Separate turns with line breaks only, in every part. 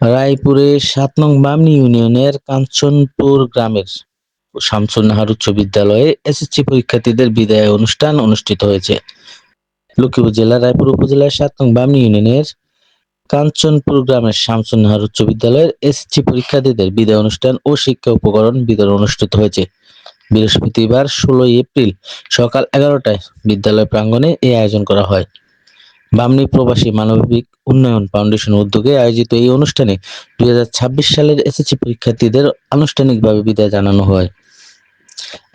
রায়পুরের ৭ নং বামনী ইউনিয়নের কাঞ্চনপুর গ্রামের শামসুন নাহার উচ্চ বিদ্যালয়ে এসএসসি পরীক্ষার্থীদের বিদায় অনুষ্ঠান অনুষ্ঠিত হয়েছে। লক্ষ্মীপুর জেলার রায়পুর উপজেলার ৭ নং বামনী ইউনিয়নের কাঞ্চনপুর গ্রামের শামসুন নাহার উচ্চ বিদ্যালয়ের এসএসসি পরীক্ষার্থীদের বিদায় অনুষ্ঠান ও শিক্ষা উপকরণ বিতরণ অনুষ্ঠিত হয়েছে। বৃহস্পতিবার ১৬ এপ্রিল সকাল ১১টায় বিদ্যালয় প্রাঙ্গণে এই আয়োজন করা হয়। বামনী প্রবাসী মানবিক উন্নয়ন ফাউন্ডেশনের উদ্যোগে আয়োজিত এই অনুষ্ঠানে ২০২৬ সালের এসএসসি পরীক্ষার্থীদের আনুষ্ঠানিকভাবে বিদায় জানানো হয়।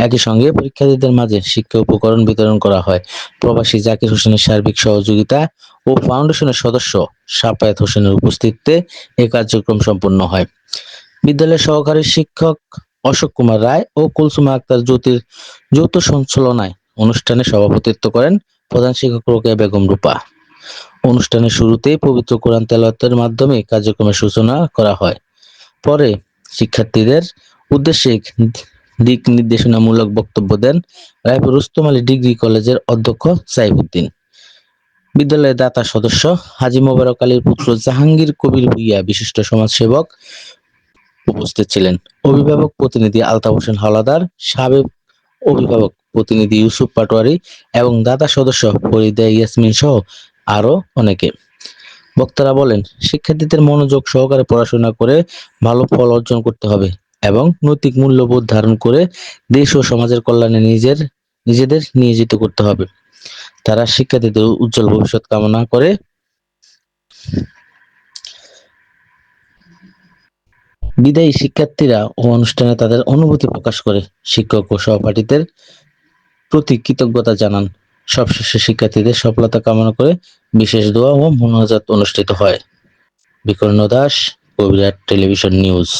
একই সঙ্গে পরীক্ষার্থীদের মাঝে শিক্ষা উপকরণ বিতরণ করা হয়। প্রবাসী জাকির হোসেনের সার্বিক সহযোগিতা ও ফাউন্ডেশনের সদস্য সাফায়েত হোসেনের উপস্থিতিতে এই কার্যক্রম সম্পন্ন হয়। বিদ্যালয়ের সহকারী শিক্ষক অশোক কুমার রায় ও কুলসুমা আক্তার জ্যোতির যৌথ সঞ্চালনায় অনুষ্ঠানে সভাপতিত্ব করেন প্রধান শিক্ষক রোকেয়া বেগম রূপা। অনুষ্ঠানের শুরুতেই পবিত্র কোরআন তেলাওয়াতের মাধ্যমে কার্যক্রমের সূচনা করা হয়। পরে শিক্ষার্থীদের উদ্দেশ্যে দিক নির্দেশনামূলক বক্তব্য দেন রায়পুর রুস্তম আলী ডিগ্রি কলেজের অধ্যক্ষ সাইফুদ্দিন। বিদ্যালয়ের দাতা সদস্য হাজী মোবারক আলীর পুত্র জাহাঙ্গীর কবির ভূঁইয়া বিশিষ্ট সমাজসেবক উপস্থিত ছিলেন। অভিভাবক প্রতিনিধি আলতাফ হোসেন হাওলাদার, সাবেক অভিভাবক প্রতিনিধি ইউসুফ পাটোয়ারি এবং দাতা সদস্য ফরিদা ইয়াসমিন সহ আরো অনেকে। বক্তারা বলেন, শিক্ষার্থীদের মনোযোগ সহকারে পড়াশোনা করে ভালো ফল অর্জন করতে হবে এবং নৈতিক মূল্যবোধ ধারণ করে দেশ ও সমাজের কল্যাণে নিজেদের নিয়োজিত করতে হবে। তারা শিক্ষার্থীদের উজ্জ্বল ভবিষ্যৎ কামনা করে বিদায়ী শিক্ষার্থীরা ও অনুষ্ঠানে তাদের অনুভূতি প্রকাশ করে শিক্ষক ও সহপাঠীদের প্রতি কৃতজ্ঞতা জানান। সবশেষে শিক্ষার্থীদের সফলতা কামনা করে বিশেষ দোয়া ও মোনাজাত অনুষ্ঠিত হয়। বিকর্ণ দাস, কবিরাট টেলিভিশন নিউজ।